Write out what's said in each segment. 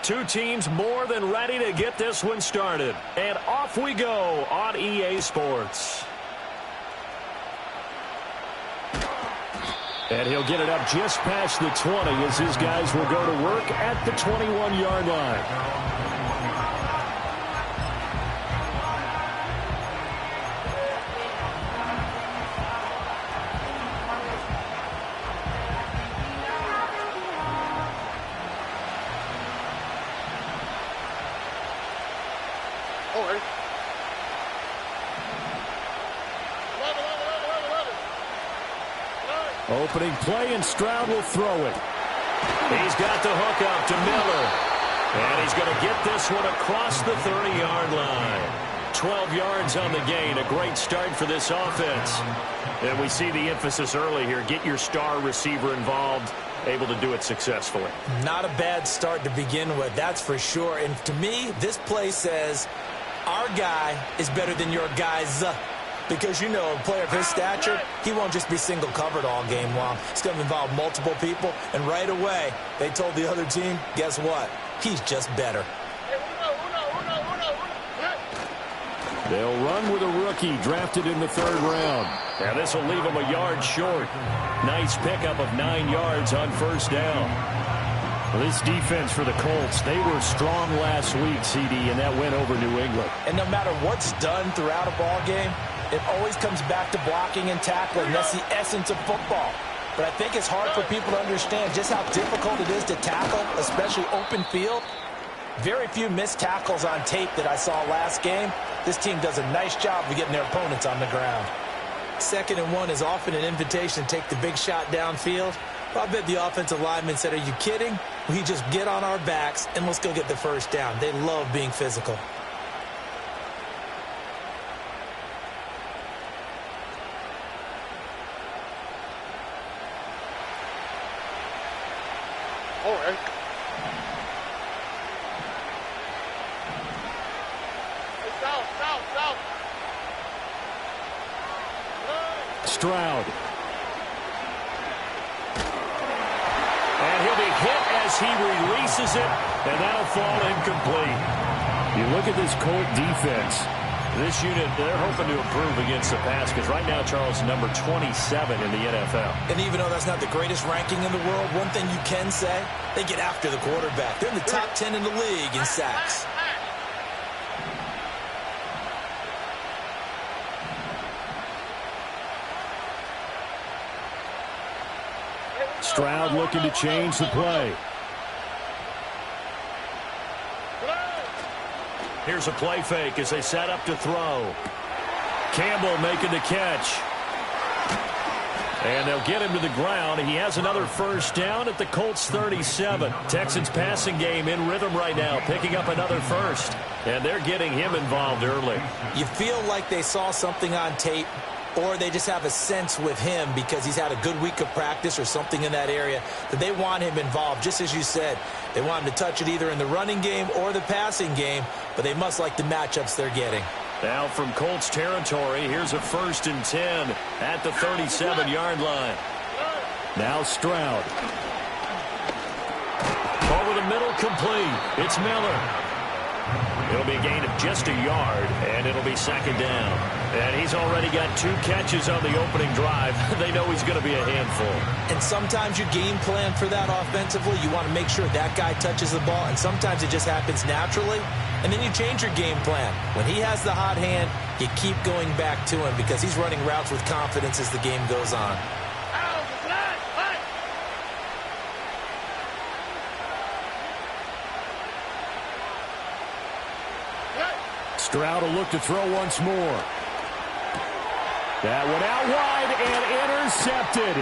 Two teams more than ready to get this one started. And off we go on EA Sports. And he'll get it up just past the 20 as his guys will go to work at the 21-yard line. Opening play, and Stroud will throw it. He's got the hook up to Miller. And he's going to get this one across the 30-yard line. 12 yards on the gain. A great start for this offense. And we see the emphasis early here. Get your star receiver involved. Able to do it successfully. Not a bad start to begin with, that's for sure. And to me, this play says, our guy is better than your guys. Because, you know, a player of his stature, he won't just be single covered all game long. It's going to involve multiple people. And right away, they told the other team, guess what? He's just better. They'll run with a rookie drafted in the 3rd round. Now this will leave him a yard short. Nice pickup of 9 yards on 1st down. Well, this defense for the Colts, they were strong last week, CD, and that went over New England. And no matter what's done throughout a ball game, it always comes back to blocking and tackling. That's the essence of football. But I think it's hard for people to understand just how difficult it is to tackle, especially open field. Very few missed tackles on tape that I saw last game. This team does a nice job of getting their opponents on the ground. 2nd and 1 is often an invitation to take the big shot downfield. But I bet the offensive lineman said, are you kidding? We just get on our backs and let's go get the 1st down. They love being physical. Stroud. And he'll be hit as he releases it, and that'll fall incomplete. You look at this Colt defense. This unit, they're hoping to improve against the pass because right now, Charles, number 27 in the NFL. And even though that's not the greatest ranking in the world, one thing you can say, they get after the quarterback. They're in the top 10 in the league in sacks. Stroud looking to change the play. Here's a play fake as they set up to throw. Campbell making the catch. And they'll get him to the ground. He has another 1st down at the Colts 37. Texans passing game in rhythm right now, picking up another 1st. And they're getting him involved early. You feel like they saw something on tape, or they just have a sense with him because he's had a good week of practice or something in that area that they want him involved. Just as you said, they want him to touch it either in the running game or the passing game, but they must like the matchups they're getting. Now from Colts territory, here's a 1st and 10 at the 37-yard line. Now Stroud. Over the middle, complete. It's Miller. It'll be a gain of just a yard, and it'll be 2nd down. And he's already got 2 catches on the opening drive. They know he's going to be a handful. And sometimes you game plan for that offensively. You want to make sure that guy touches the ball, and sometimes it just happens naturally. And then you change your game plan. When he has the hot hand, you keep going back to him because he's running routes with confidence as the game goes on. Stroud will look to throw once more. That one out wide and intercepted.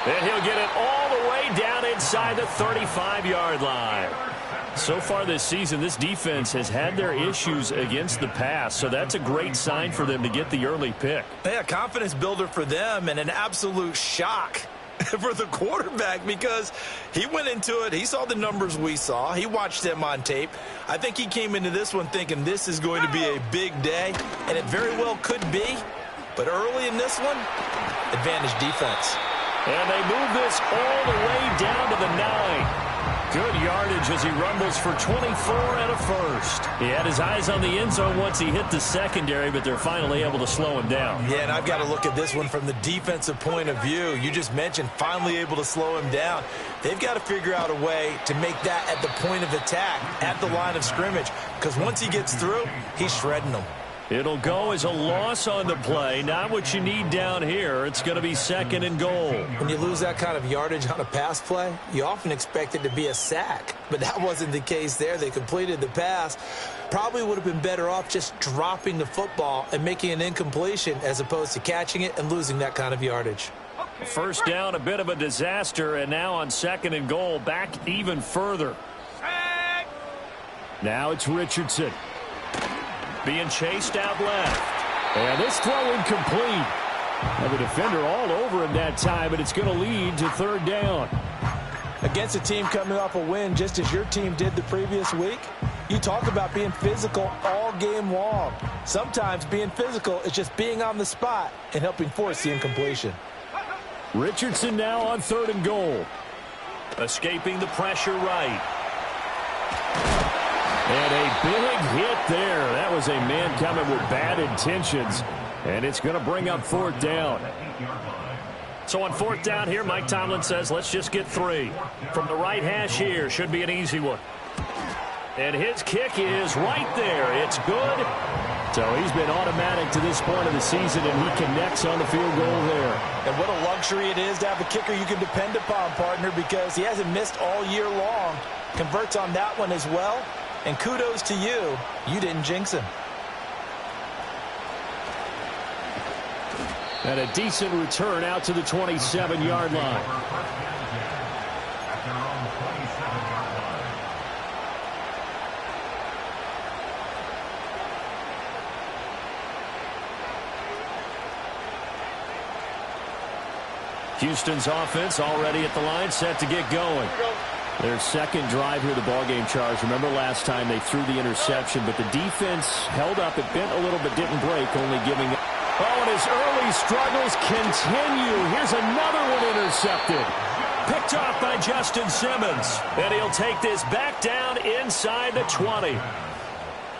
And he'll get it all the way down inside the 35-yard line. So far this season, this defense has had their issues against the pass, so that's a great sign for them to get the early pick. Yeah, confidence builder for them and an absolute shock for the quarterback because he went into it. He saw the numbers we saw. He watched them on tape. I think he came into this one thinking this is going to be a big day, and it very well could be. But early in this one, advantage defense. And they move this all the way down to the 9. Good yardage as he rumbles for 24 and a first. He had his eyes on the end zone once he hit the secondary, but they're finally able to slow him down. Yeah, and I've got to look at this one from the defensive point of view. You just mentioned finally able to slow him down. They've got to figure out a way to make that at the point of attack, at the line of scrimmage, because once he gets through, he's shredding them. It'll go as a loss on the play. Not what you need down here. It's going to be 2nd and goal. When you lose that kind of yardage on a pass play, you often expect it to be a sack. But that wasn't the case there. They completed the pass. Probably would have been better off just dropping the football and making an incompletion as opposed to catching it and losing that kind of yardage. First down, a bit of a disaster, and now on 2nd and goal, back even further. Now it's Richardson. Being chased out left. And this throw incomplete. And the defender all over him that time, but it's going to lead to 3rd down. Against a team coming off a win just as your team did the previous week, you talk about being physical all game long. Sometimes being physical is just being on the spot and helping force the incompletion. Richardson now on 3rd and goal. Escaping the pressure right. And a big hit there. That was a man coming with bad intentions. And it's going to bring up 4th down. So on 4th down here, Mike Tomlin says, let's just get 3. From the right hash here, should be an easy one. And his kick is right there. It's good. So he's been automatic to this point of the season, and he connects on the field goal there. And what a luxury it is to have a kicker you can depend upon, partner, because he hasn't missed all year long. Converts on that one as well. And kudos to you. You didn't jinx him. And a decent return out to the 27-yard line. Houston's offense already at the line, set to get going. Their 2nd drive here, the ballgame charge. Remember last time they threw the interception, but the defense held up. It bent a little but didn't break, only giving it. Oh, and his early struggles continue. Here's another one intercepted. Picked off by Justin Simmons. And he'll take this back down inside the 20.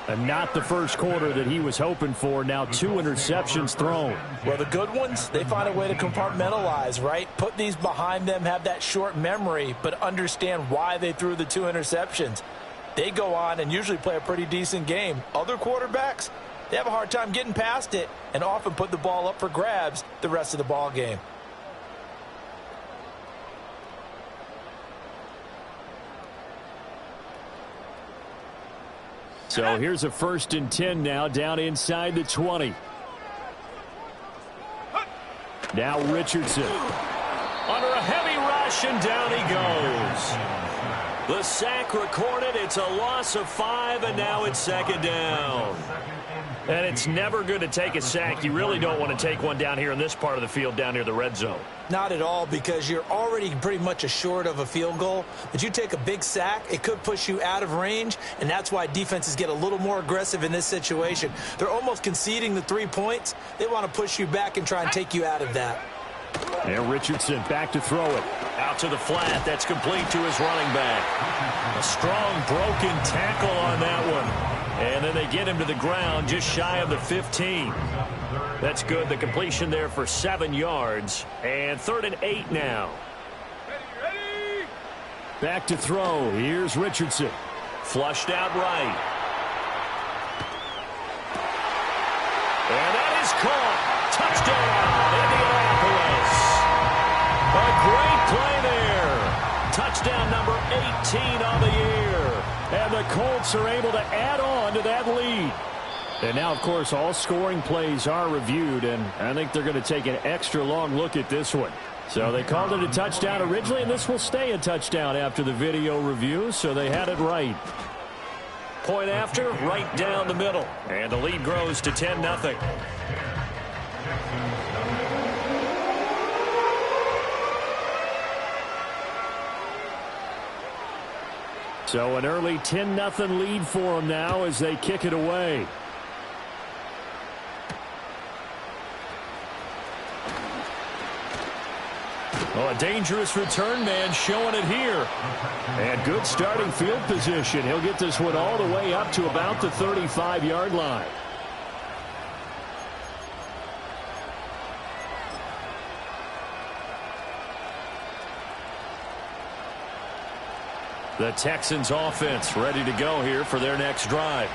And not the first quarter that he was hoping for. Now 2 interceptions thrown. Well, the good ones, they find a way to compartmentalize, right? Put these behind them, have that short memory, but understand why they threw the 2 interceptions. They go on and usually play a pretty decent game. Other quarterbacks, they have a hard time getting past it and often put the ball up for grabs the rest of the ball game. So here's a 1st and 10 now, down inside the 20. Now Richardson. Under a heavy rush, and down he goes. The sack recorded. It's a loss of 5, and now it's 2nd down. And it's never good to take a sack. You really don't want to take one down here in this part of the field, down near the red zone. Not at all, because you're already pretty much assured of a field goal. But you take a big sack, it could push you out of range, and that's why defenses get a little more aggressive in this situation. They're almost conceding the 3 points. They want to push you back and try and take you out of that. And Richardson back to throw it. Out to the flat. That's complete to his running back. A strong broken tackle on that one. And then they get him to the ground just shy of the 15. That's good. The completion there for 7 yards. And 3rd and 8 now. Back to throw. Here's Richardson. Flushed out right. And that is caught. Touchdown, Indianapolis. A great play there. Touchdown number 18 on the year. And the Colts are able to add on to that lead. And now, of course, all scoring plays are reviewed, and I think they're going to take an extra long look at this one. So they called it a touchdown originally, and this will stay a touchdown after the video review, so they had it right. Point after, right down the middle. And the lead grows to 10-0. So an early 10-0 lead for them now as they kick it away. Oh, a dangerous return man showing it here. And good starting field position. He'll get this one all the way up to about the 35-yard line. The Texans offense ready to go here for their next drive.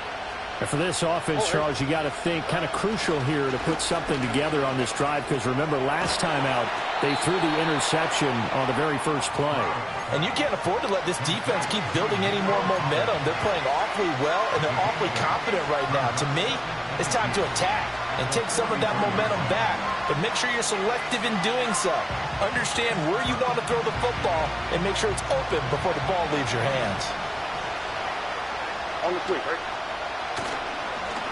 And for this offense, Charles, you got to think kind of crucial here to put something together on this drive, because remember last time out they threw the interception on the very first play. And you can't afford to let this defense keep building any more momentum. They're playing awfully well, and they're awfully confident right now. To me, it's time to attack and take some of that momentum back, but make sure you're selective in doing so. Understand where you want to throw the football and make sure it's open before the ball leaves your hands. On the 3, right?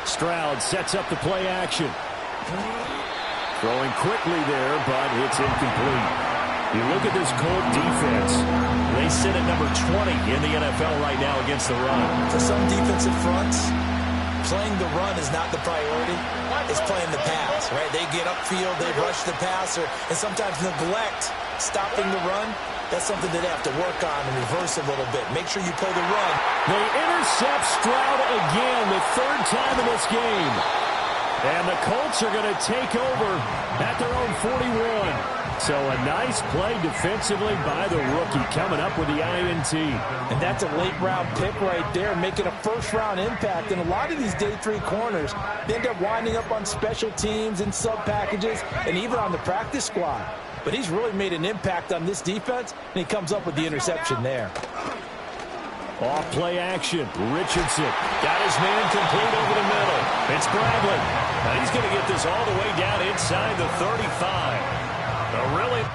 Stroud sets up the play action. Throwing quickly there, but it's incomplete. You look at this Colt defense. They sit at number 20 in the NFL right now against the run. For some defensive fronts, playing the run is not the priority. It's playing the pass, right? They get upfield, they rush the passer, and sometimes neglect stopping the run. That's something that they have to work on and reverse a little bit. Make sure you play the run. They intercept Stroud again, the third time in this game. And the Colts are going to take over at their own 41. So a nice play defensively by the rookie, coming up with the INT. And that's a late-round pick right there, making a first-round impact. And a lot of these day 3 corners, they end up winding up on special teams and sub-packages and even on the practice squad. But he's really made an impact on this defense, and he comes up with the interception there. Off play action. Richardson got his man complete over the middle. It's Bradley. Now he's going to get this all the way down inside the 35. Really?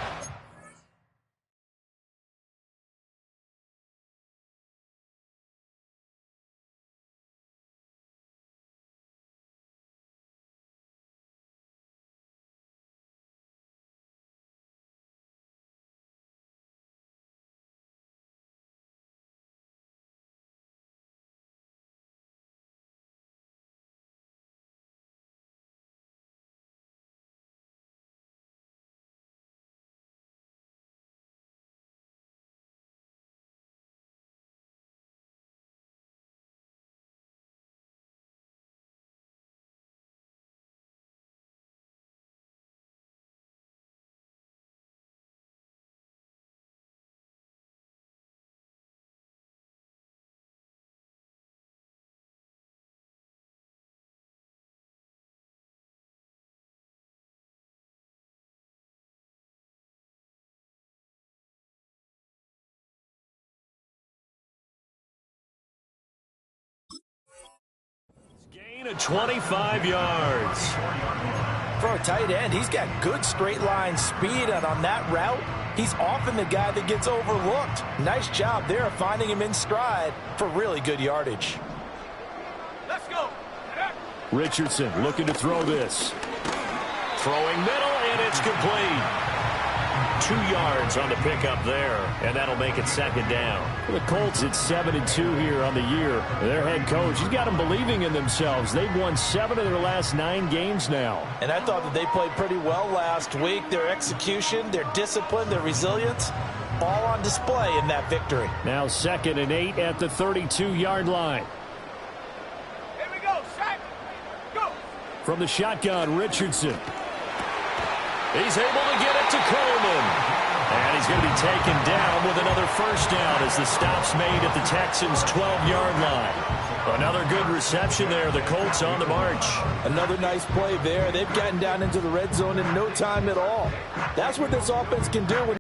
Gain of 25 yards. For a tight end, he's got good straight line speed, and on that route, he's often the guy that gets overlooked. Nice job there of finding him in stride for really good yardage. Let's go. Richardson looking to throw this. Throwing middle, and it's complete. 2 yards on the pickup there, and that'll make it second down. For the Colts, it's 7-2 here on the year. Their head coach, he's got them believing in themselves. They've won 7 of their last 9 games now. And I thought that they played pretty well last week. Their execution, their discipline, their resilience, all on display in that victory. Now 2nd and 8 at the 32-yard line. Here we go, Shaq. Go. From the shotgun, Richardson. He's able to get it to Coleman. And he's going to be taken down with another first down as the stop's made at the Texans' 12-yard line. Another good reception there. The Colts on the march. Another nice play there. They've gotten down into the red zone in no time at all. That's what this offense can do.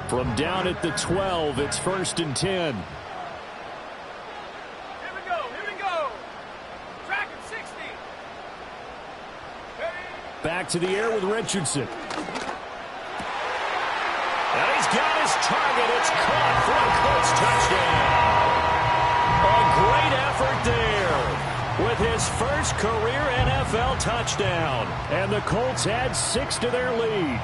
From down at the 12, it's 1st and 10. Back to the air with Richardson. And he's got his target. It's caught for a Colts touchdown. A great effort there with his first career NFL touchdown. And the Colts add 6 to their lead.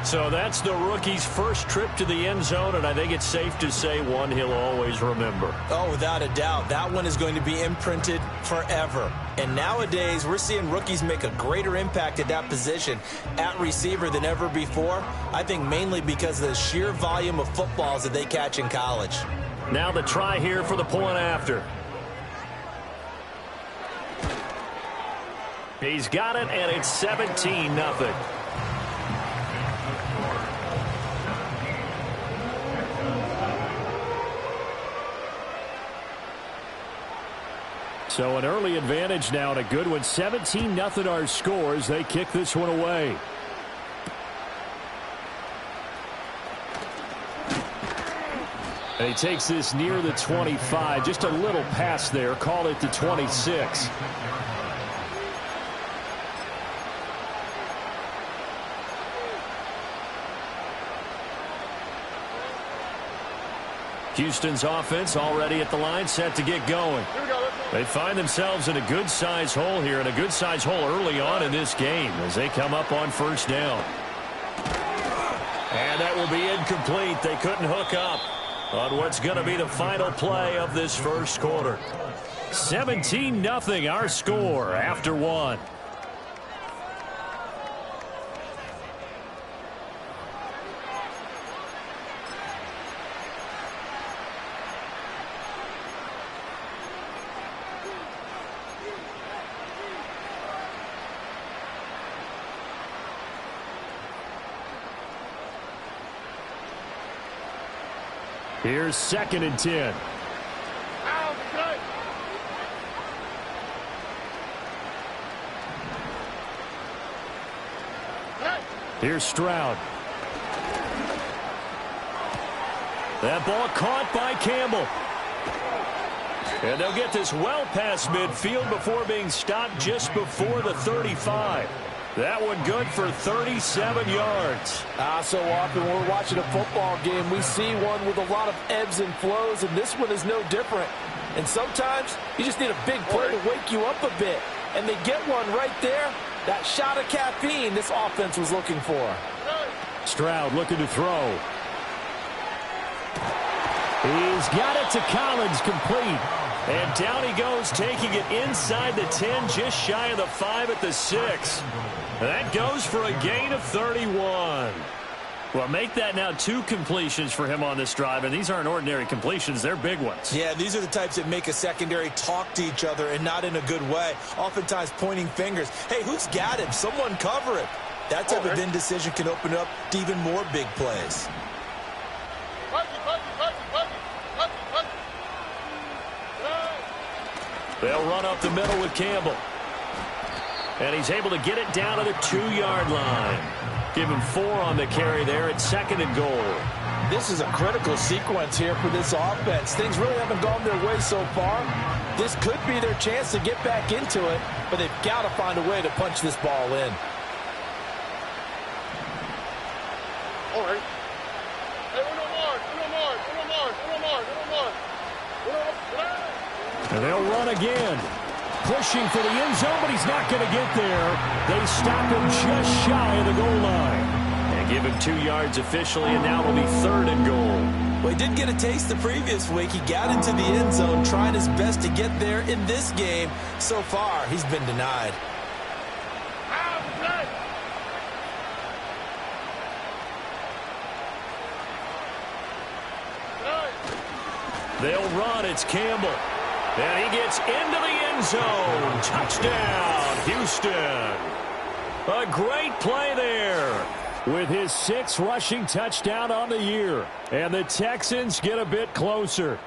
So that's the rookie's first trip to the end zone, and I think it's safe to say one he'll always remember. Oh, without a doubt. That one is going to be imprinted forever. And nowadays, we're seeing rookies make a greater impact at that position at receiver than ever before. I think mainly because of the sheer volume of footballs that they catch in college. Now the try here for the point after. He's got it, and it's 17-0. So an early advantage now and a good one. 17-0 our scores. They kick this one away. And he takes this near the 25. Just a little pass there. Call it the 26. Houston's offense already at the line, set to get going. They find themselves in a good-sized hole here, and a good-sized hole early on in this game as they come up on first down. And that will be incomplete. They couldn't hook up on what's going to be the final play of this first quarter. 17-0 our score after one. Here's 2nd and 10. Here's Stroud. That ball caught by Campbell. And they'll get this well past midfield before being stopped just before the 35. That one good for 37 yards. So often when we're watching a football game, we see one with a lot of ebbs and flows, and this one is no different. And sometimes you just need a big play to wake you up a bit. And they get one right there. That shot of caffeine this offense was looking for. Stroud looking to throw. He's got it to Collins, complete. And down he goes, taking it inside the 10, just shy of the 5 at the 6. That goes for a gain of 31. Well, make that now 2 completions for him on this drive, and these aren't ordinary completions. They're big ones. Yeah, these are the types that make a secondary talk to each other, and not in a good way. Oftentimes pointing fingers. Hey, who's got him? Someone cover it. That type of indecision can open up to even more big plays. They'll run up the middle with Campbell. And he's able to get it down to the 2-yard line. Give him 4 on the carry there at 2nd and goal. This is a critical sequence here for this offense. Things really haven't gone their way so far. This could be their chance to get back into it, but they've got to find a way to punch this ball in. All right. Hey, And they'll run again. Pushing for the end zone, but he's not going to get there. They stop him just shy of the goal line. And give him 2 yards officially, and now it'll be 3rd and goal. Well, he did get a taste the previous week. He got into the end zone, trying his best to get there in this game. So far, he's been denied. They'll run. It's Campbell. And he gets into the end zone. Touchdown, Houston. A great play there. With his 6th rushing touchdown on the year. And the Texans get a bit closer.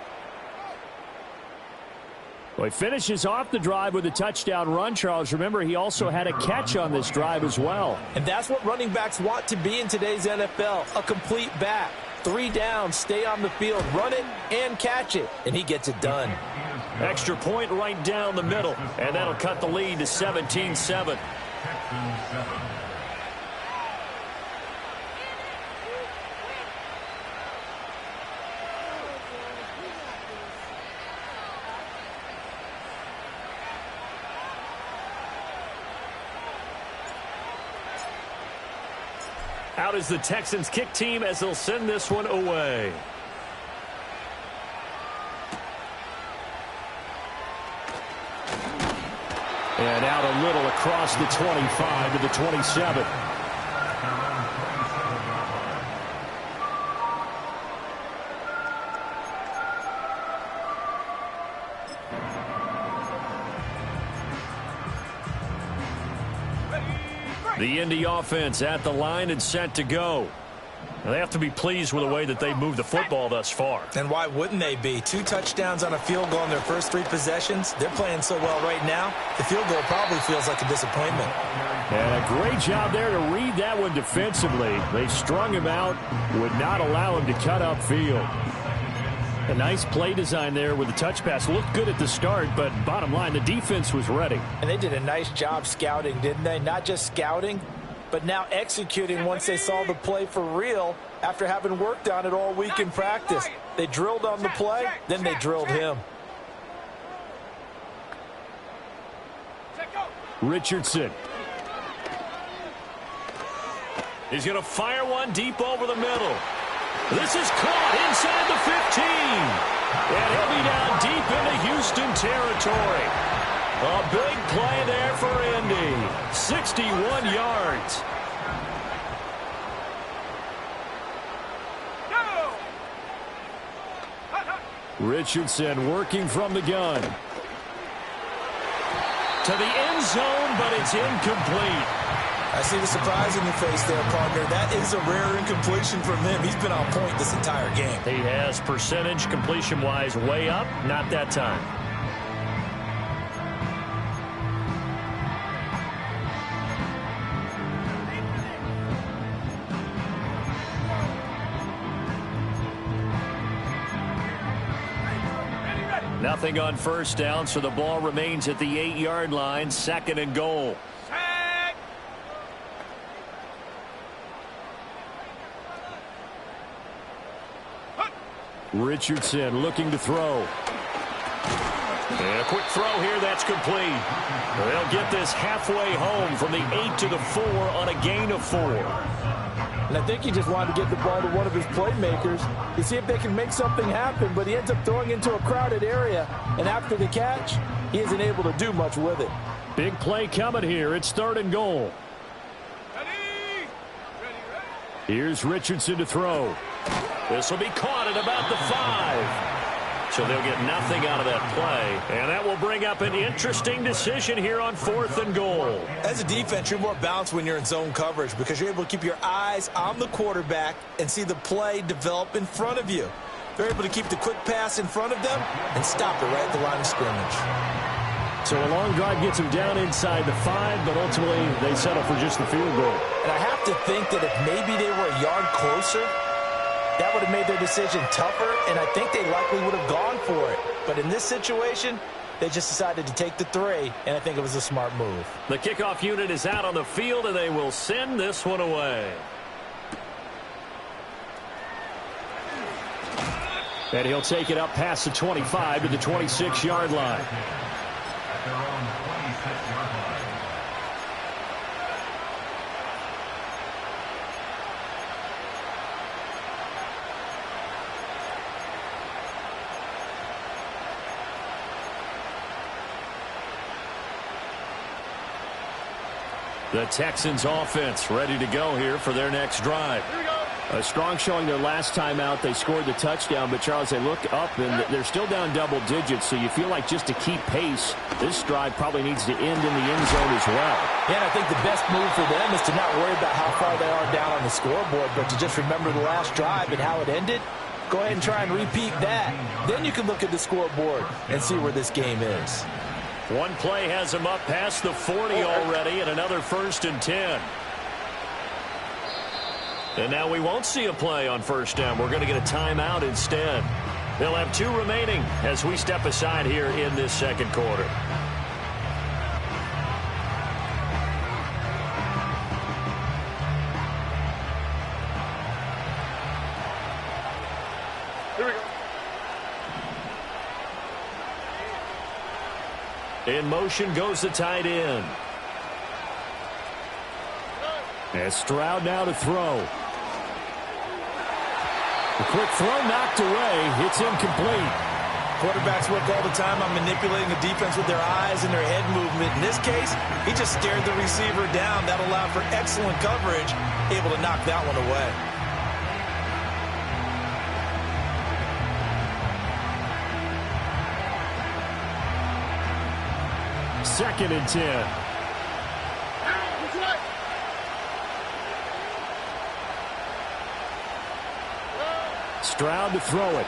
Well, he finishes off the drive with a touchdown run, Charles. Remember, he also had a catch on this drive as well. And that's what running backs want to be in today's NFL, a complete back. 3 down, stay on the field, run it, and catch it. And he gets it done. Extra point right down the middle. And that'll cut the lead to 17-7. Out is the Texans kick team as they'll send this one away. And out a little across the 25 to the 27. The Indy offense at the line and set to go. They have to be pleased with the way that they've moved the football thus far. And why wouldn't they be? 2 touchdowns on a field goal in their first 3 possessions. They're playing so well right now, the field goal probably feels like a disappointment. And a great job there to read that one defensively. They strung him out, would not allow him to cut upfield. A nice play design there with the touch pass. Looked good at the start, but bottom line, the defense was ready. And they did a nice job scouting, didn't they? Not just scouting, but now executing once they saw the play for real after having worked on it all week in practice. They drilled on the play, then they drilled him. Richardson. He's going to fire one deep over the middle. This is caught inside the 15. And he'll be down deep into Houston territory. A big play there for Indy. 61 yards. Richardson working from the gun. To the end zone, but it's incomplete. I see the surprise in your face there, partner. That is a rare incompletion from him. He's been on point this entire game. He has percentage completion-wise way up. Not that time. Nothing on first down, so the ball remains at the 8-yard line, 2nd and goal. Richardson looking to throw. And a quick throw here, that's complete. They'll get this halfway home from the 8 to the 4 on a gain of 4. And I think he just wanted to get the ball to one of his playmakers to see if they can make something happen, but he ends up throwing into a crowded area, and after the catch, he isn't able to do much with it. Big play coming here. It's 3rd and goal. Here's Richardson to throw. This will be caught at about the 5. So they'll get nothing out of that play. And that will bring up an interesting decision here on 4th and goal. As a defense, you're more balanced when you're in zone coverage because you're able to keep your eyes on the quarterback and see the play develop in front of you. They're able to keep the quick pass in front of them and stop it right at the line of scrimmage. So a long drive gets them down inside the 5, but ultimately they settle for just the field goal. And I have to think that if maybe they were a yard closer, that would have made their decision tougher, and I think they likely would have gone for it. But in this situation, they just decided to take the 3, and I think it was a smart move. The kickoff unit is out on the field, and they will send this one away. And he'll take it up past the 25 to the 26-yard line. The Texans offense ready to go here for their next drive. A strong showing their last time out. They scored the touchdown, but Charles, they look up and they're still down double digits, so you feel like just to keep pace, this drive probably needs to end in the end zone as well. Yeah, and I think the best move for them is to not worry about how far they are down on the scoreboard, but to just remember the last drive and how it ended. Go ahead and try and repeat that. Then you can look at the scoreboard and see where this game is. One play has him up past the 40 already, and another 1st and 10. And now we won't see a play on first down. We're going to get a timeout instead. They'll have 2 remaining as we step aside here in this 2nd quarter. Here we go. In motion goes the tight end. And Stroud now to throw. The quick throw knocked away. It's incomplete. Quarterbacks work all the time on manipulating the defense with their eyes and their head movement. In this case, he just stared the receiver down. That allowed for excellent coverage, able to knock that one away. Second and 10. Stroud to throw it.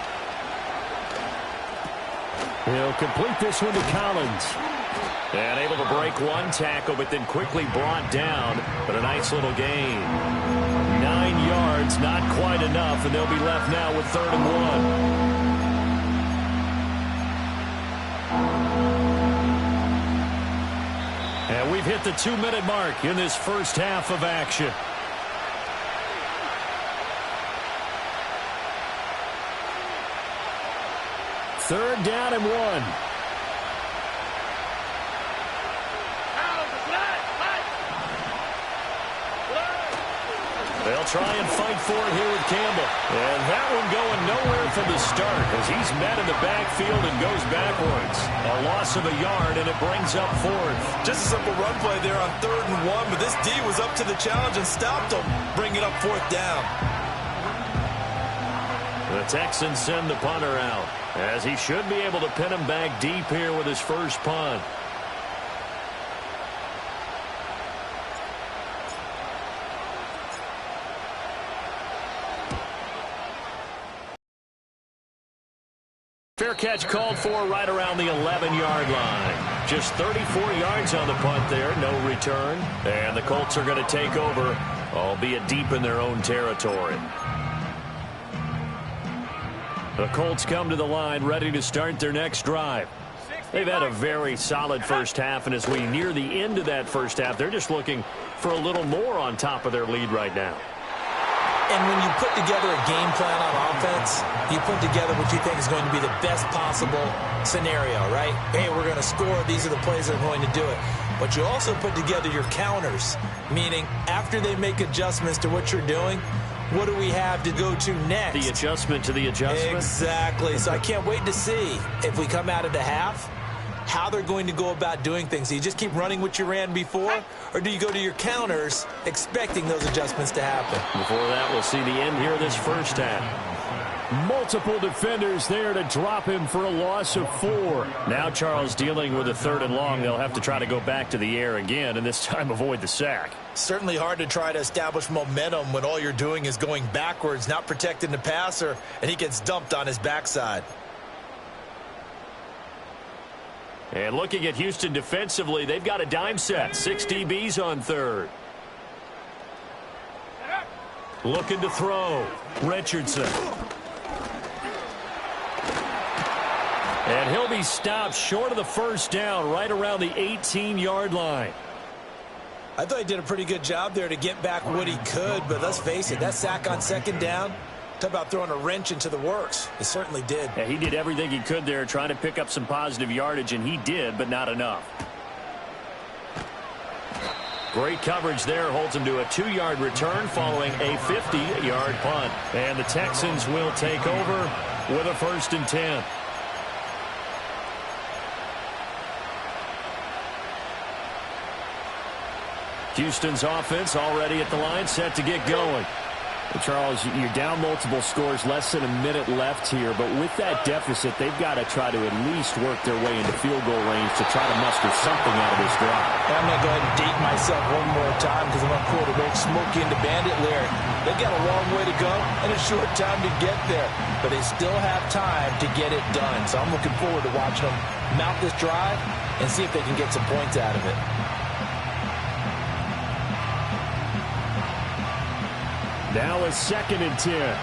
He'll complete this one to Collins. And able to break one tackle, but then quickly brought down. But a nice little gain. 9 yards, not quite enough, and they'll be left now with 3rd and 1. And we've hit the 2-minute mark in this first half of action. Third down and 1. They'll try and fight for it here with Campbell. And that one going nowhere from the start as he's met in the backfield and goes backwards. A loss of a yard, and it brings up 4th. Just a simple run play there on 3rd and 1, but this D was up to the challenge and stopped him, bringing up 4th down. The Texans send the punter out, as he should be able to pin him back deep here with his first punt. Fair catch called for right around the 11-yard line. Just 34 yards on the punt there, no return. And the Colts are going to take over, albeit deep in their own territory. The Colts come to the line ready to start their next drive. They've had a very solid first half, and as we near the end of that first half, they're just looking for a little more on top of their lead right now. And when you put together a game plan on offense, you put together what you think is going to be the best possible scenario, right? Hey, we're going to score. These are the plays that are going to do it. But you also put together your counters, meaning after they make adjustments to what you're doing, what do we have to go to next? The adjustment to the adjustment? Exactly. So I can't wait to see if we come out of the half, how they're going to go about doing things. Do you just keep running what you ran before, or do you go to your counters expecting those adjustments to happen? Before that, we'll see the end here this first half. Multiple defenders there to drop him for a loss of 4. Now Charles dealing with a 3rd and long. They'll have to try to go back to the air again, and this time avoid the sack. Certainly hard to try to establish momentum when all you're doing is going backwards, not protecting the passer, and he gets dumped on his backside. And looking at Houston defensively, they've got a dime set. 6 DBs on 3rd. Looking to throw. Richardson. And he'll be stopped short of the first down right around the 18-yard line. I thought he did a pretty good job there to get back what he could, but let's face it, that sack on 2nd down, talk about throwing a wrench into the works. It certainly did. Yeah, he did everything he could there trying to pick up some positive yardage, and he did, but not enough. Great coverage there, holds him to a 2-yard return following a 50-yard punt. And the Texans will take over with a 1st and 10. Houston's offense already at the line, set to get going. Well, Charles, you're down multiple scores, less than a minute left here, but with that deficit, they've got to try to at least work their way into field goal range to try to muster something out of this drive. I'm going to go ahead and date myself one more time because I'm going to quote an old Smokey and the Bandit lyric. They've got a long way to go and a short time to get there, but they still have time to get it done. So I'm looking forward to watching them mount this drive and see if they can get some points out of it. Now a 2nd and 10.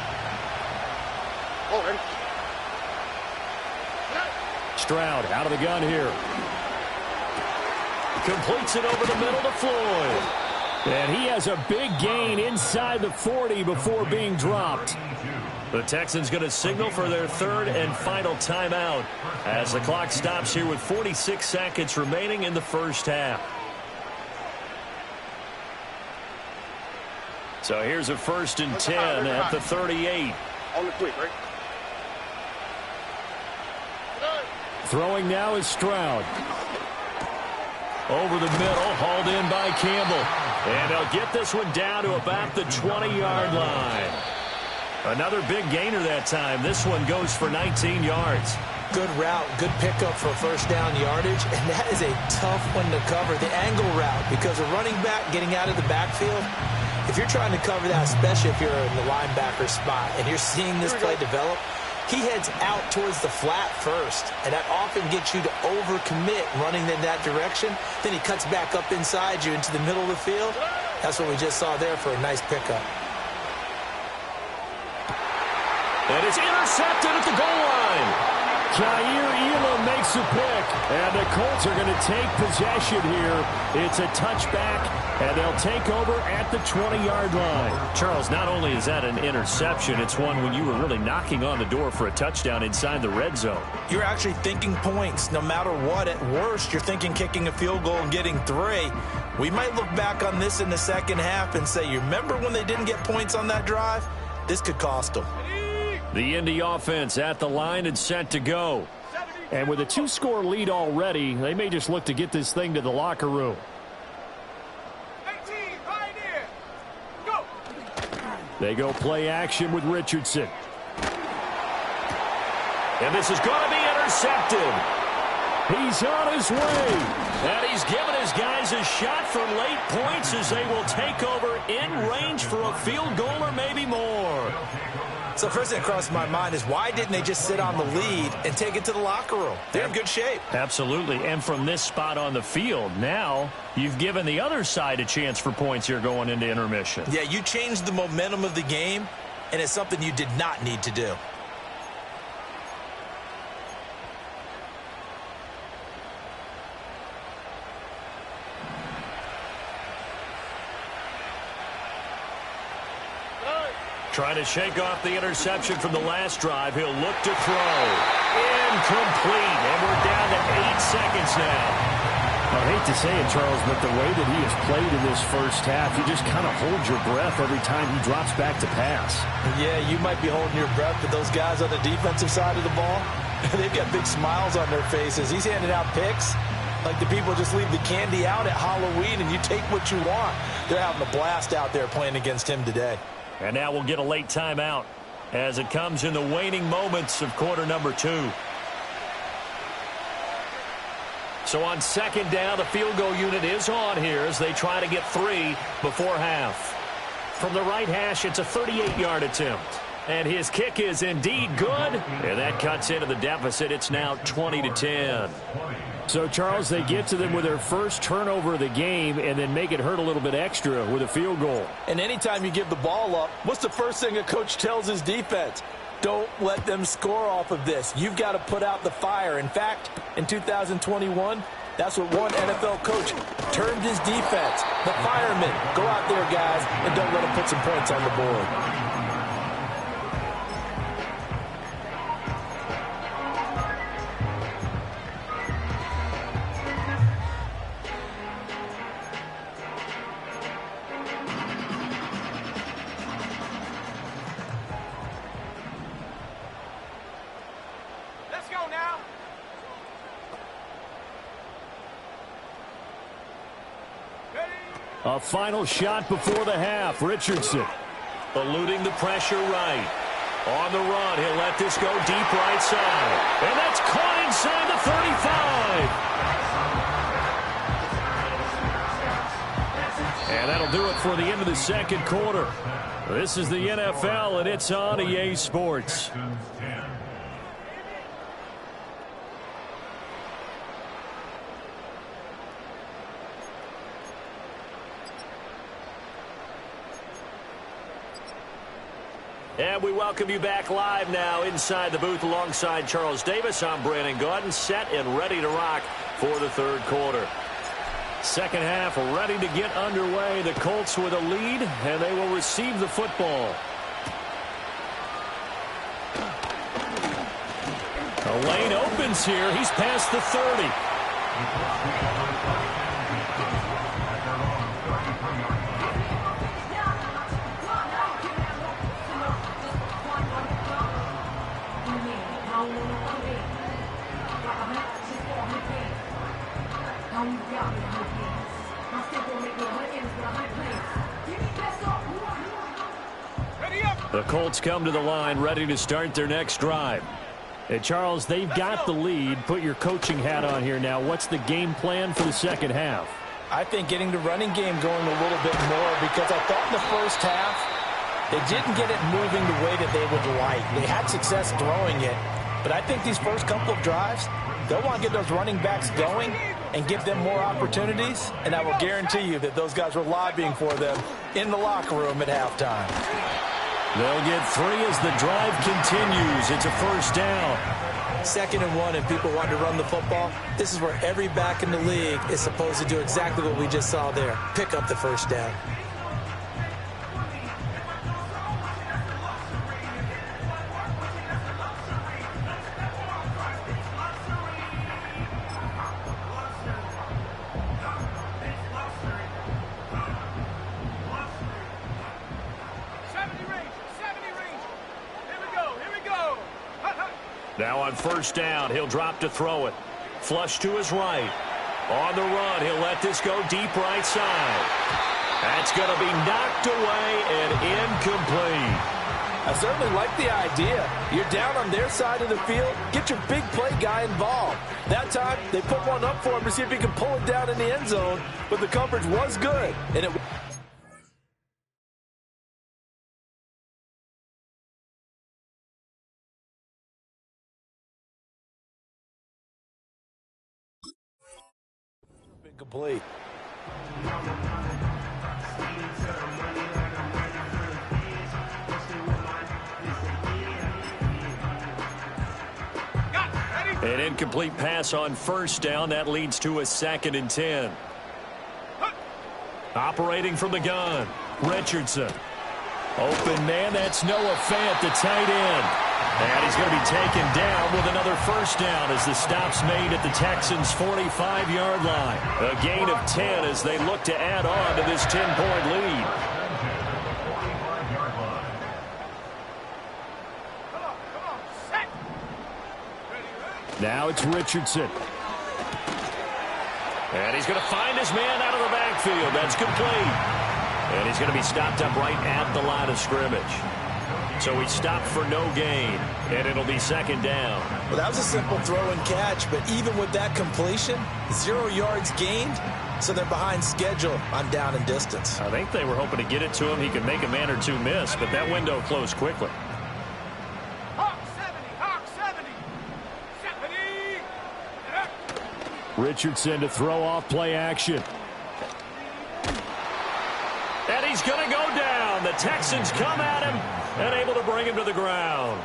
Stroud out of the gun here. Completes it over the middle to Floyd. And he has a big gain inside the 40 before being dropped. The Texans going to signal for their 3rd and final timeout as the clock stops here with 46 seconds remaining in the first half. So here's a 1st and 10 at the 38. On the quick, right? Throwing now is Stroud. Over the middle, hauled in by Campbell. And they'll get this one down to about the 20-yard line. Another big gainer that time. This one goes for 19 yards. Good route, good pickup for first down yardage, and that is a tough one to cover, the angle route, because a running back getting out of the backfield, if you're trying to cover that, especially if you're in the linebacker spot and you're seeing this play develop, he heads out towards the flat first, and that often gets you to overcommit running in that direction. Then he cuts back up inside you into the middle of the field. That's what we just saw there for a nice pickup. And it's intercepted at the goal line. Jair Elam makes a pick, and the Colts are going to take possession here. It's a touchback, and they'll take over at the 20-yard line. Charles, not only is that an interception, it's one when you were really knocking on the door for a touchdown inside the red zone. You're actually thinking points no matter what. At worst, you're thinking kicking a field goal and getting 3. We might look back on this in the second half and say, you remember when they didn't get points on that drive? This could cost them. The Indy offense at the line and set to go. And with a 2-score lead already, they may just look to get this thing to the locker room. 18, Pioneer. Go. They go play action with Richardson. And this is going to be intercepted. He's on his way. And he's given his guys a shot for late points as they will take over in range for a field goal or maybe more. So first thing that crossed my mind is why didn't they just sit on the lead and take it to the locker room? They're in good shape. Absolutely. And from this spot on the field, now you've given the other side a chance for points here going into intermission. Yeah, you changed the momentum of the game, and it's something you did not need to do. Trying to shake off the interception from the last drive. He'll look to throw. Incomplete. And we're down to 8 seconds now. I hate to say it, Charles, but the way that he has played in this first half, you just kind of hold your breath every time he drops back to pass. Yeah, you might be holding your breath, but those guys on the defensive side of the ball, they've got big smiles on their faces. He's handing out picks like the people just leave the candy out at Halloween and you take what you want. They're having a blast out there playing against him today. And now we'll get a late timeout as it comes in the waning moments of quarter number 2. So on second down, the field goal unit is on here as they try to get 3 before half. From the right hash, it's a 38-yard attempt. And his kick is indeed good. And that cuts into the deficit. It's now 20-10. So, Charles, they get to them with their first turnover of the game and then make it hurt a little bit extra with a field goal. And anytime you give the ball up, what's the first thing a coach tells his defense? Don't let them score off of this. You've got to put out the fire. In fact, in 2021, that's what one NFL coach termed his defense. The firemen. Go out there, guys, and don't let them put some points on the board. A final shot before the half. Richardson eluding the pressure right. On the run, he'll let this go deep right side. And that's caught inside the 35. And that'll do it for the end of the second quarter. This is the NFL, and it's on EA Sports. And we welcome you back live now inside the booth alongside Charles Davis. I'm Brandon Gaudin, set and ready to rock for the third quarter. Second half ready to get underway. The Colts with a lead, and they will receive the football. A lane opens here. He's past the 30. The Colts come to the line ready to start their next drive. Hey, Charles, they've got the lead. Put your coaching hat on here now. What's the game plan for the second half? I think getting the running game going a little bit more, because I thought in the first half they didn't get it moving the way that they would like. They had success throwing it, but I think these first couple of drives, they'll want to get those running backs going and give them more opportunities, and I will guarantee you that those guys were lobbying for them in the locker room at halftime. They'll get 3 as the drive continues. It's a first down. 2nd and 1, and people want to run the football. This is where every back in the league is supposed to do exactly what we just saw there. Pick up the first down. Now on first down, he'll drop to throw it. Flush to his right. On the run, he'll let this go deep right side. That's going to be knocked away and incomplete. I certainly like the idea. You're down on their side of the field. Get your big play guy involved. That time, they put one up for him to see if he can pull it down in the end zone, but the coverage was good. And it complete. An incomplete pass on first down. That leads to a 2nd and 10. Operating from the gun, Richardson. Open man, that's Noah Fant, the tight end. And he's going to be taken down with another first down as the stop's made at the Texans' 45-yard line. A gain of 10 as they look to add on to this 10-point lead. Now it's Richardson. And he's going to find his man out of the backfield. That's complete. And he's going to be stopped up right at the line of scrimmage. So he stopped for no gain, and it'll be 2nd down. Well, that was a simple throw and catch, but even with that completion, 0 yards gained, so they're behind schedule on down and distance. I think they were hoping to get it to him. He could make a man or two miss, but that window closed quickly. Hawk 70, 70. Richardson to throw off play action. And he's going to go down. The Texans come at him and able to bring him to the ground.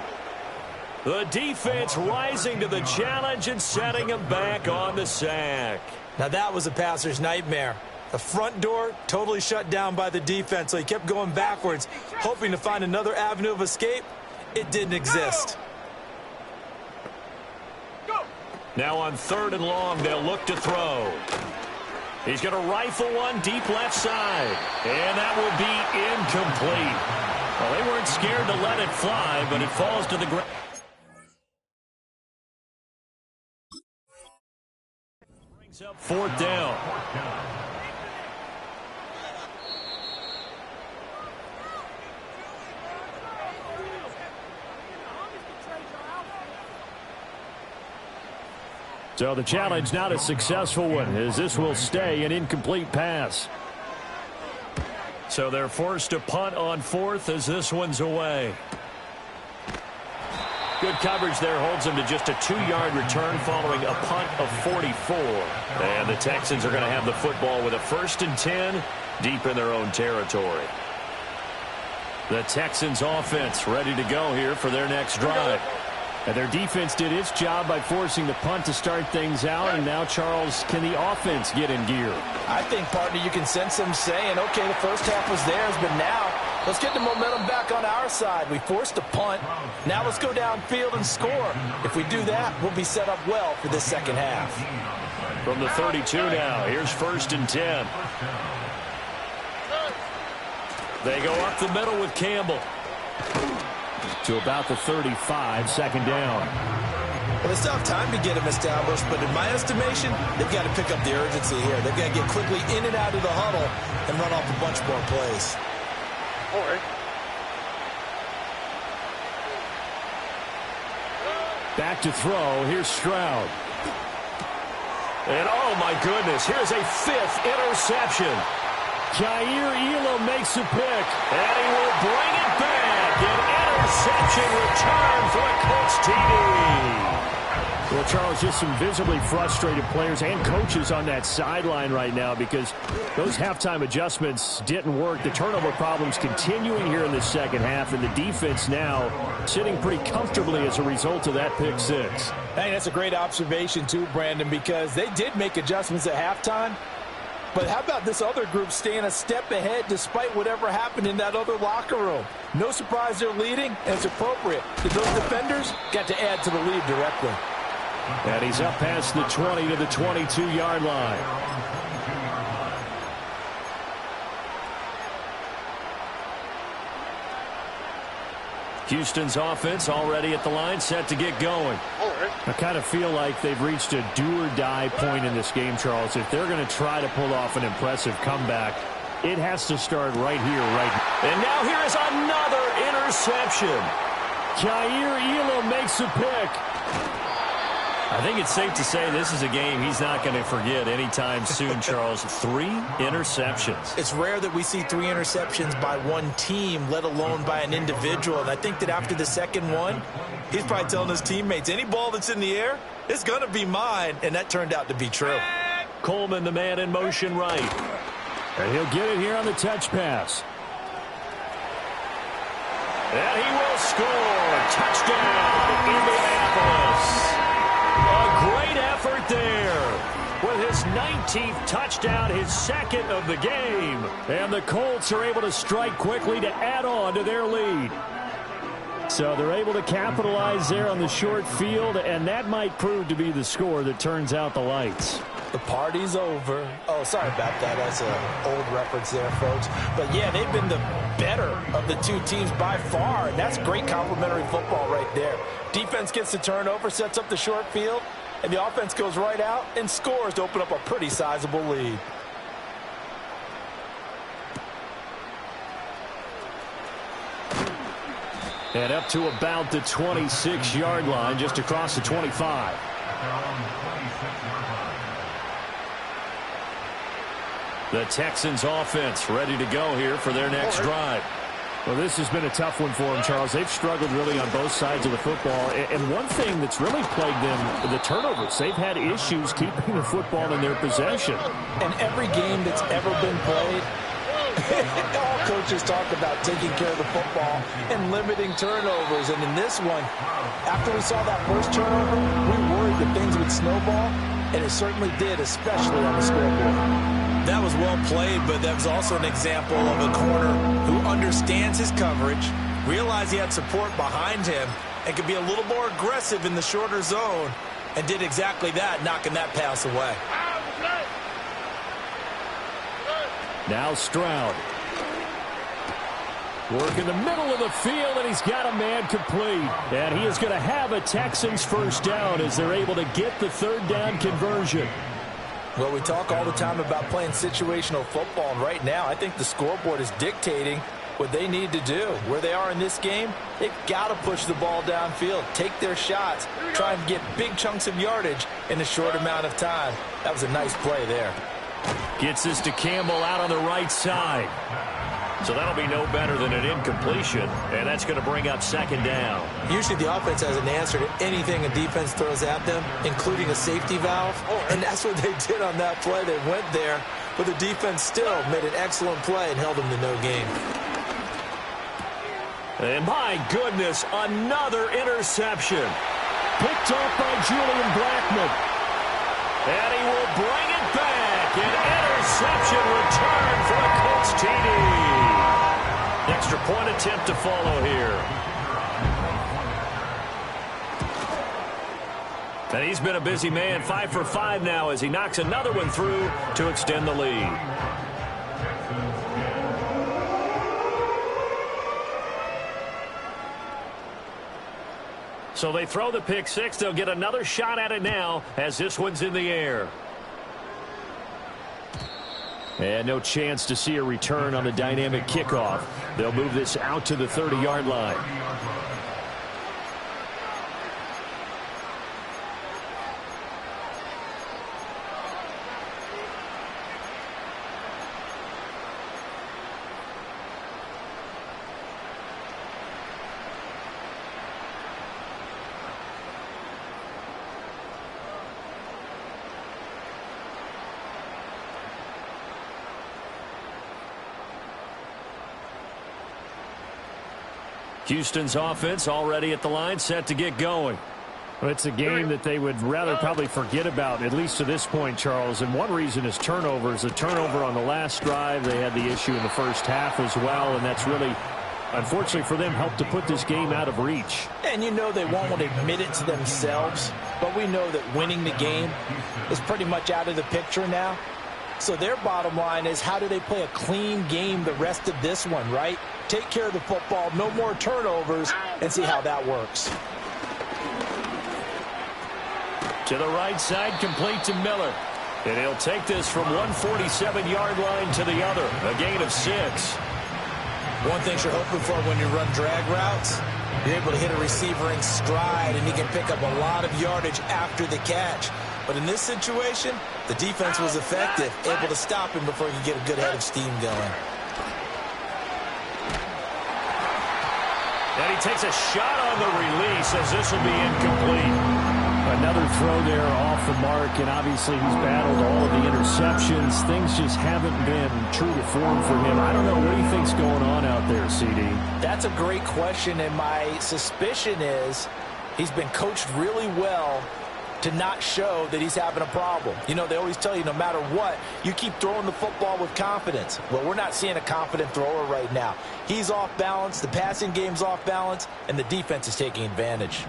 The defense rising to the challenge and setting him back on the sack. Now that was a passer's nightmare. The front door totally shut down by the defense, so he kept going backwards, hoping to find another avenue of escape. It didn't exist. Now on 3rd and long, they'll look to throw. He's going to rifle one deep left side. And that will be incomplete. Well, they weren't scared to let it fly, but it falls to the ground. Brings up 4th down. So the challenge not a successful one, as this will stay an incomplete pass. So they're forced to punt on 4th as this one's away. Good coverage there holds them to just a 2-yard return following a punt of 44. And the Texans are going to have the football with a 1st and 10 deep in their own territory. The Texans offense ready to go here for their next drive. And their defense did its job by forcing the punt to start things out. And now, Charles, can the offense get in gear? I think, partner, you can sense them saying, okay, the first half was theirs, but now let's get the momentum back on our side. We forced a punt. Now let's go downfield and score. If we do that, we'll be set up well for this second half. From the 32 now, here's 1st and 10. They go up the middle with Campbell. To about the 35, 2nd down. Well, they still have time to get him established, but in my estimation, they've got to pick up the urgency here. They've got to get quickly in and out of the huddle and run off a bunch more plays. All right. Back to throw. Here's Stroud. And oh my goodness, here's a 5th interception. Jair Elam makes a pick. And he will bring it back. An interception return for a Colts TD. Well, Charles, just some visibly frustrated players and coaches on that sideline right now because those halftime adjustments didn't work. The turnover problems continuing here in the second half, and the defense now sitting pretty comfortably as a result of that pick six. Hey, that's a great observation too, Brandon, because they did make adjustments at halftime. But how about this other group staying a step ahead despite whatever happened in that other locker room? No surprise they're leading, and it's appropriate that those defenders got to add to the lead directly. And he's up past the 20 to the 22-yard line. Houston's offense already at the line, set to get going. I kind of feel like they've reached a do-or-die point in this game, Charles. If they're going to try to pull off an impressive comeback, it has to start right here, right now. And now here is another interception. Jair Elam makes a pick. I think it's safe to say this is a game he's not going to forget anytime soon, Charles. 3 interceptions. It's rare that we see 3 interceptions by one team, let alone by an individual. And I think that after the second one, he's probably telling his teammates, any ball that's in the air, it's going to be mine. And that turned out to be true. Coleman, the man in motion right. And he'll get it here on the touch pass. And he will score. Touchdown, Indianapolis. A great effort there with his 19th touchdown, his second of the game. And the Colts are able to strike quickly to add on to their lead. So they're able to capitalize there on the short field, and that might prove to be the score that turns out the lights. The party's over. Oh, sorry about that. That's an old reference there, folks. But, yeah, they've been the better of the two teams by far, and that's great complimentary football right there. Defense gets the turnover, sets up the short field, and the offense goes right out and scores to open up a pretty sizable lead. And up to about the 26-yard line, just across the 25. The Texans offense ready to go here for their next drive. Well, this has been a tough one for them, Charles. They've struggled really on both sides of the football. And one thing that's really plagued them, the turnovers. They've had issues keeping the football in their possession. And every game that's ever been played, all coaches talk about taking care of the football and limiting turnovers. And in this one, after we saw that first turnover, we worried that things would snowball, and it certainly did, especially on the scoreboard. That was well played, but that was also an example of a corner who understands his coverage, realized he had support behind him, and could be a little more aggressive in the shorter zone, and did exactly that, knocking that pass away. Now Stroud. Work in the middle of the field, and he's got a man complete. And he is going to have a Texans first down as they're able to get the third down conversion. Well, we talk all the time about playing situational football, and right now I think the scoreboard is dictating what they need to do. Where they are in this game, they've got to push the ball downfield, take their shots, try and get big chunks of yardage in a short amount of time. That was a nice play there. Gets this to Campbell out on the right side. So that'll be no better than an incompletion, and that's going to bring up second down. Usually the offense has an answer to anything a defense throws at them, including a safety valve, and that's what they did on that play. They went there, but the defense still made an excellent play and held them to no gain. And my goodness, another interception. Picked off by Julian Blackmon. And he will bring it back. An interception return for a Colts TD. Extra point attempt to follow here. And he's been a busy man, 5 for 5 now as he knocks another one through to extend the lead. So they throw the pick six. They'll get another shot at it now as this one's in the air. And no chance to see a return on the dynamic kickoff. They'll move this out to the 30-yard line. Houston's offense already at the line, set to get going. Well, it's a game that they would rather probably forget about, at least to this point, Charles. And one reason is turnovers. A turnover on the last drive. They had the issue in the first half as well, and that's really, unfortunately for them, helped to put this game out of reach. And you know they won't want to admit it to themselves, but we know that winning the game is pretty much out of the picture now. So their bottom line is, how do they play a clean game the rest of this one, right? Take care of the football, no more turnovers, and see how that works. To the right side, complete to Miller. And he'll take this from 147-yard line to the other. A gain of 6. One thing you're hoping for when you run drag routes, you're able to hit a receiver in stride, and he can pick up a lot of yardage after the catch. But in this situation, the defense was effective, able to stop him before he could get a good head of steam going. And he takes a shot on the release as this will be incomplete. Another throw there off the mark, and obviously he's battled all of the interceptions. Things just haven't been true to form for him. I don't know, what do you think's going on out there, CD? That's a great question, and my suspicion is he's been coached really well to not show that he's having a problem. You know, they always tell you no matter what, you keep throwing the football with confidence. Well, we're not seeing a confident thrower right now. He's off balance, the passing game's off balance, and the defense is taking advantage.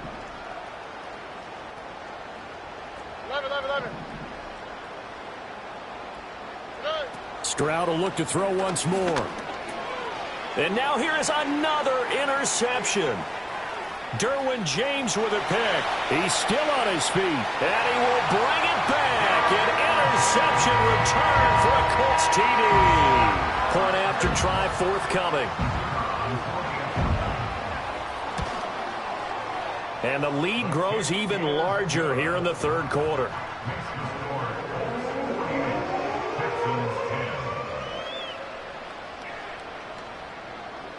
Stroud will look to throw once more. And now here is another interception. Derwin James with a pick. He's still on his feet. And he will bring it back. An interception return for a Colts TD. Point after try forthcoming. And the lead grows even larger here in the third quarter.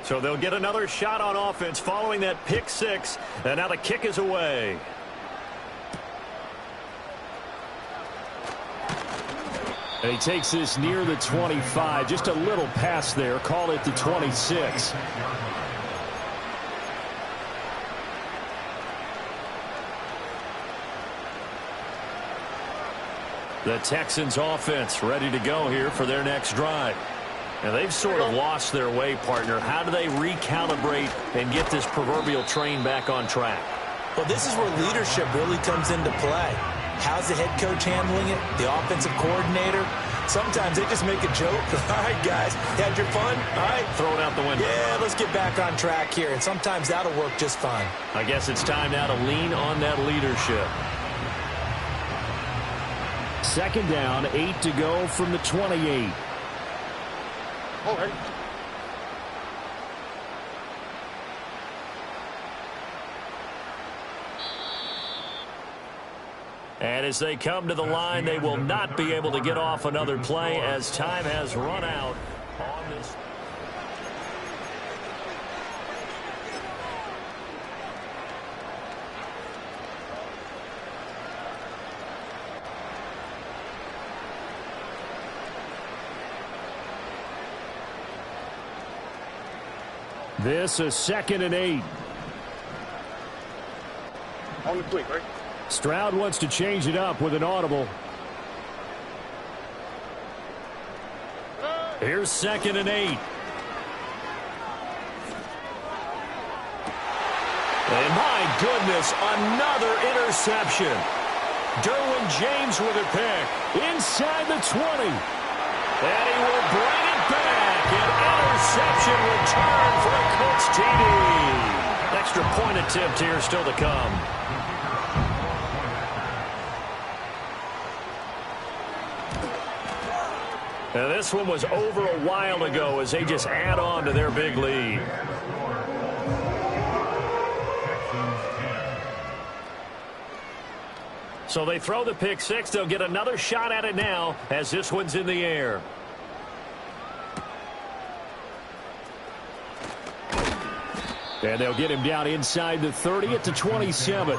So they'll get another shot on offense following that pick 6. And now the kick is away. And he takes this near the 25. Just a little pass there. Call it the 26. The Texans offense ready to go here for their next drive. And they've sort of lost their way, partner. How do they recalibrate and get this proverbial train back on track? Well, this is where leadership really comes into play. How's the head coach handling it? The offensive coordinator? Sometimes they just make a joke. All right, guys, you had your fun? All right. Throw it out the window. Yeah, let's get back on track here. And sometimes that'll work just fine. I guess it's time now to lean on that leadership. Second down, 8 to go from the 28. All right. And as they come to the line, they will not be able to get off another play as time has run out on this. This is 2nd and 8. On the quick, right? Stroud wants to change it up with an audible. Here's 2nd and 8. And my goodness, another interception. Derwin James with a pick. Inside the 20. And he will bring it back. An interception return for a Colts TD. Extra point attempt here still to come. Now this one was over a while ago as they just add on to their big lead. So they throw the pick 6. They'll get another shot at it now as this one's in the air. And they'll get him down inside the 30 at the 27.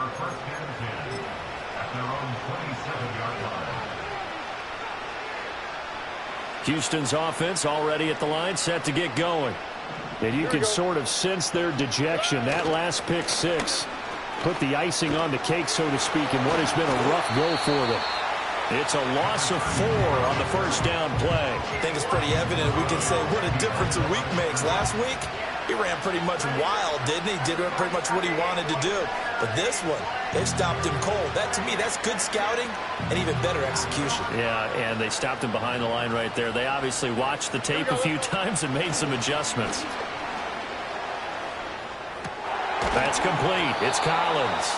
Houston's offense already at the line, set to get going. And you can sort of sense their dejection. That last pick six put the icing on the cake, so to speak, in what has been a rough go for them. It's a loss of 4 on the first down play. I think it's pretty evident we can say what a difference a week makes. Last week, he ran pretty much wild, didn't he? Did pretty much what he wanted to do. But this one, they stopped him cold. That, to me, that's good scouting and even better execution. Yeah, and they stopped him behind the line right there. They obviously watched the tape a few times and made some adjustments. That's complete. It's Collins.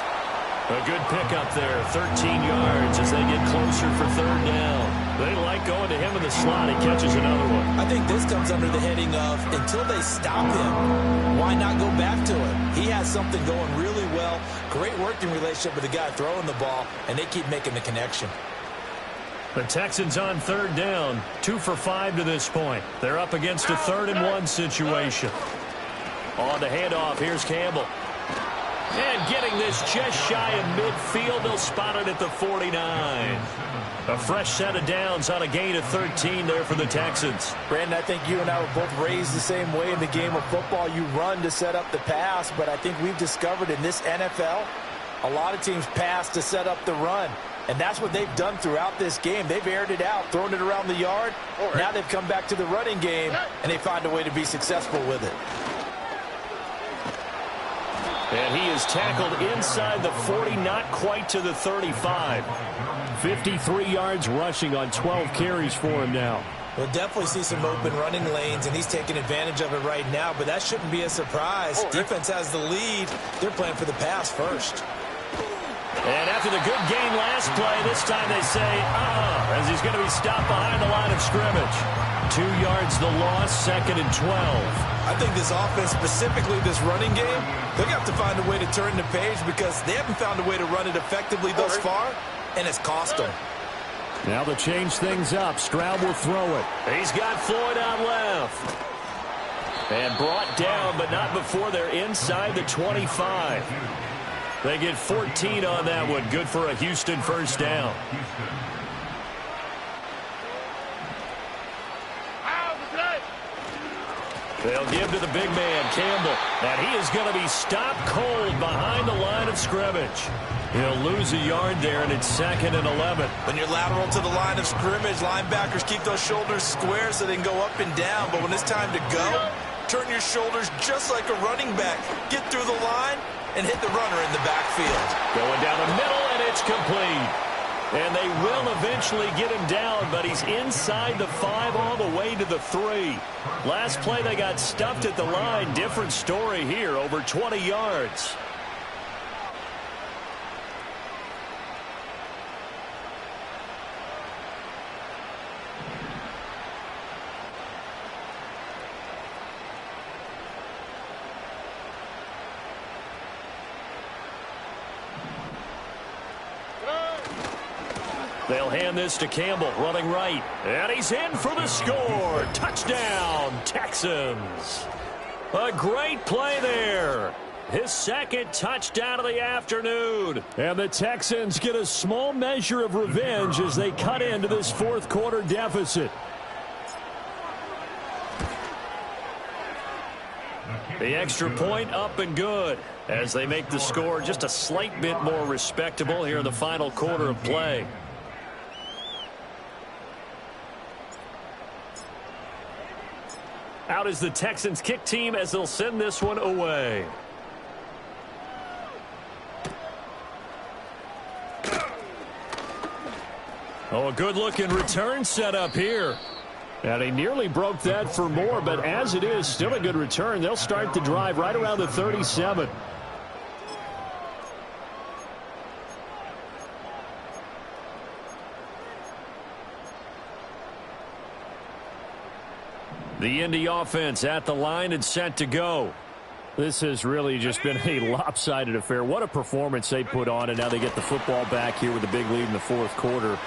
A good pickup there, 13 yards as they get closer for third down. They like going to him in the slot. He catches another one. I think this comes under the heading of until they stop him, why not go back to him? He has something going really well. Great working relationship with the guy throwing the ball, and they keep making the connection. The Texans on third down, 2 for 5 to this point. They're up against a 3rd and 1 situation. On the handoff, here's Campbell. And getting this just shy of midfield, they'll spot it at the 49. A fresh set of downs on a gain of 13 there for the Texans. Brandon, I think you and I were both raised the same way in the game of football. You run to set up the pass, but I think we've discovered in this NFL, a lot of teams pass to set up the run. And that's what they've done throughout this game. They've aired it out, thrown it around the yard. Now they've come back to the running game, and they find a way to be successful with it. And he is tackled inside the 40, not quite to the 35. 53 yards rushing on 12 carries for him now. We'll definitely see some open running lanes, and he's taking advantage of it right now, but that shouldn't be a surprise. Defense has the lead. They're playing for the pass first. And after the good game last play, this time they say, as he's going to be stopped behind the line of scrimmage. 2 yards the loss, 2nd and 12. I think this offense, specifically this running game, they're going to have to find a way to turn the page because they haven't found a way to run it effectively thus far, and it's cost them. Now to change things up, Stroud will throw it. He's got Floyd on left. And brought down, but not before they're inside the 25. They get 14 on that one. Good for a Houston first down. They'll give to the big man, Campbell. And he is going to be stopped cold behind the line of scrimmage. He'll lose a yard there, and it's 2nd and 11. When you're lateral to the line of scrimmage, linebackers keep those shoulders square so they can go up and down. But when it's time to go, turn your shoulders just like a running back. Get through the line and hit the runner in the backfield. Going down the middle, and it's complete. And they will eventually get him down, but he's inside the 5 all the way to the 3. Last play, they got stuffed at the line. Different story here, over 20 yards. They'll hand this to Campbell, running right. And he's in for the score. Touchdown, Texans. A great play there. His 2nd touchdown of the afternoon. And the Texans get a small measure of revenge as they cut into this 4th quarter deficit. The extra point up and good as they make the score just a slight bit more respectable here in the final quarter of play. Out is the Texans kick team as they'll send this one away. Oh, a good-looking return set up here. And he nearly broke that for more, but as it is, still a good return. They'll start the drive right around the 37. The Indy offense at the line and set to go. This has really just been a lopsided affair. What a performance they put on, and now they get the football back here with a big lead in the 4th quarter.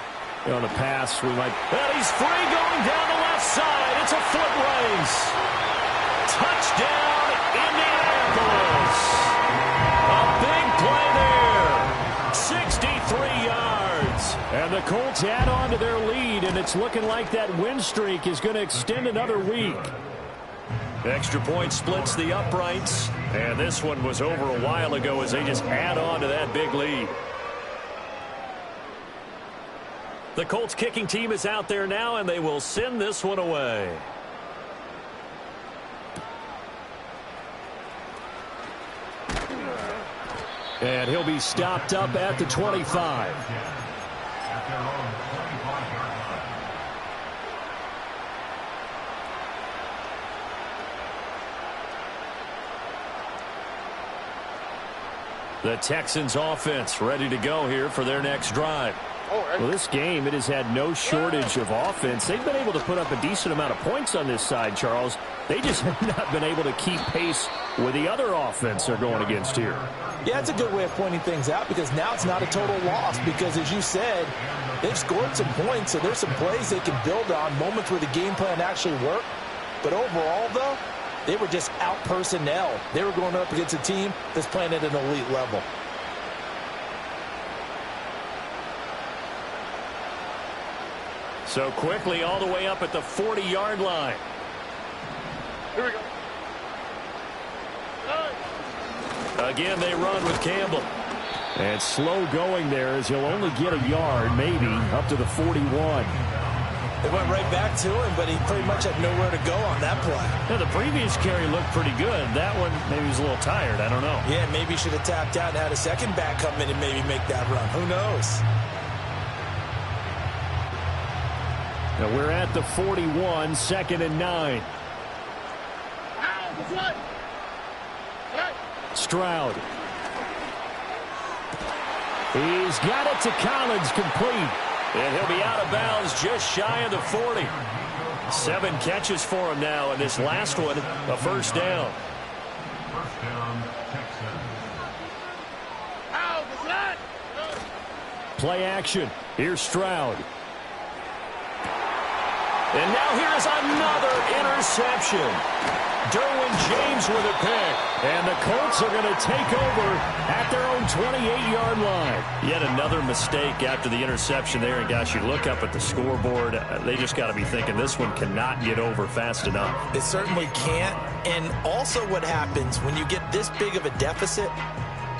On the pass, we might... And he's free going down the left side. It's a foot race. Touchdown, Indianapolis. A big play there. 63 yards. And the Colts add on to their lead, and it's looking like that win streak is going to extend another week. Extra point splits the uprights. And this one was over a while ago as they just add on to that big lead. The Colts kicking team is out there now, and they will send this one away. And he'll be stopped up at the 25. The Texans offense ready to go here for their next drive. Well, this game, it has had no shortage of offense. They've been able to put up a decent amount of points on this side, Charles. They just have not been able to keep pace with the other offense they're going against here. Yeah, it's a good way of pointing things out because now it's not a total loss because, as you said, they've scored some points, so there's some plays they can build on, moments where the game plan actually worked. But overall, though, they were just out personnel. They were going up against a team that's playing at an elite level. So quickly all the way up at the 40-yard line. Here we go. Again, they run with Campbell. And slow going there as he'll only get a yard, maybe, up to the 41. They went right back to him, but he pretty much had nowhere to go on that play. Yeah, the previous carry looked pretty good. That one, maybe he was a little tired. I don't know. Yeah, maybe he should have tapped out and had a second back come in and maybe make that run. Who knows? Now we're at the 41, 2nd and 9. Stroud. He's got it to Collins, complete. And he'll be out of bounds just shy of the 40. 7 catches for him now, and this last one, a first down. First down, Texans. Play action. Here's Stroud. And now here's another interception. Derwin James with a pick. And the Colts are going to take over at their own 28-yard line. Yet another mistake after the interception there. And, gosh, you look up at the scoreboard. They just got to be thinking this one cannot get over fast enough. It certainly can't. And also what happens when you get this big of a deficit,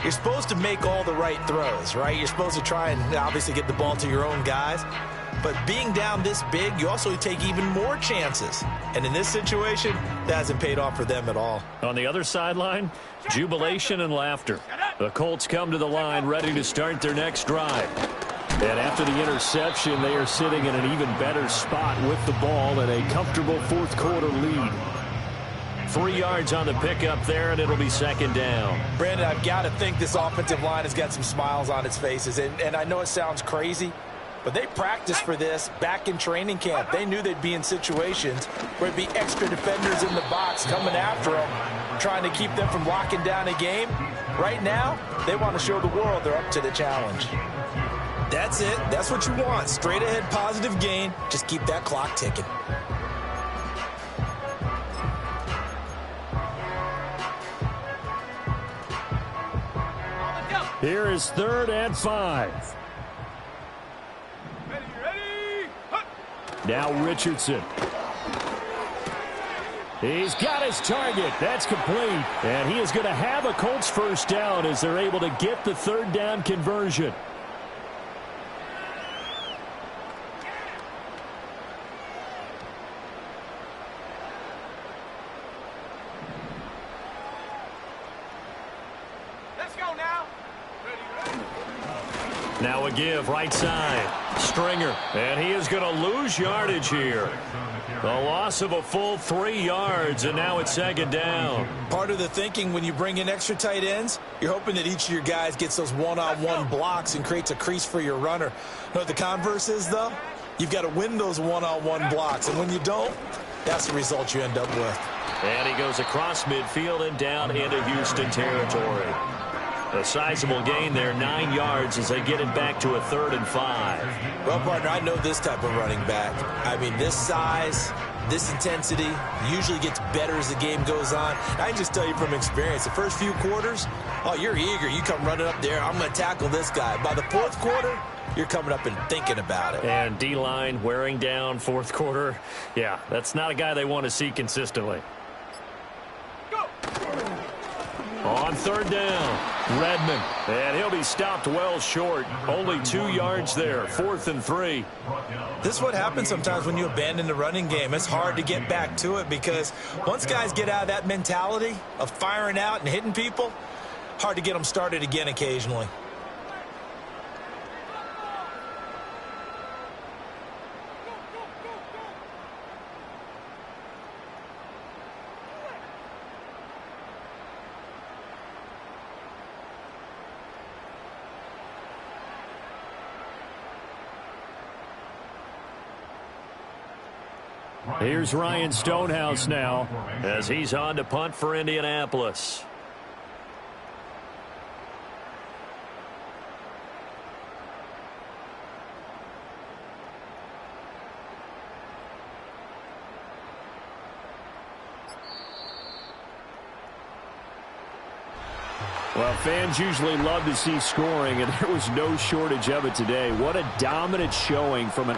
you're supposed to make all the right throws, right? You're supposed to try and obviously get the ball to your own guys. But being down this big, you also take even more chances. And in this situation, that hasn't paid off for them at all. On the other sideline, jubilation and laughter. The Colts come to the line ready to start their next drive. And after the interception, they are sitting in an even better spot with the ball and a comfortable fourth-quarter lead. 3 yards on the pickup there, and it'll be 2nd down. Brandon, I've got to think this offensive line has got some smiles on its faces. And I know it sounds crazy, but they practiced for this back in training camp. They knew they'd be in situations where it'd be extra defenders in the box coming after them, trying to keep them from locking down a game. Right now, they want to show the world they're up to the challenge. That's it. That's what you want. Straight ahead positive gain. Just keep that clock ticking. Here is 3rd and 5. Now Richardson. He's got his target. That's complete. And he is going to have a Colts first down as they're able to get the 3rd down conversion. Let's go now. Now a give, right side. Stringer, and he is going to lose yardage here. A loss of a full 3 yards, and now it's 2nd down. Part of the thinking when you bring in extra tight ends, you're hoping that each of your guys gets those one-on-one blocks and creates a crease for your runner. You know what the converse is, though? You've got to win those one-on-one blocks, and when you don't, that's the result you end up with. And he goes across midfield and down into Houston territory. A sizable gain there, 9 yards as they get it back to a 3rd and 5. Well, partner, I know this type of running back. I mean, this size, this intensity usually gets better as the game goes on. I can just tell you from experience, the first few quarters, oh, you're eager. You come running up there, I'm going to tackle this guy. By the 4th quarter, you're coming up and thinking about it. And D-line wearing down 4th quarter. Yeah, that's not a guy they want to see consistently. On third down, Redmond. And he'll be stopped well short. Only 2 yards there. 4th and 3. This is what happens sometimes when you abandon the running game. It's hard to get back to it because once guys get out of that mentality of firing out and hitting people, hard to get them started again occasionally. Here's Ryan Stonehouse now as he's on to punt for Indianapolis. Well, fans usually love to see scoring, and there was no shortage of it today. What a dominant showing from an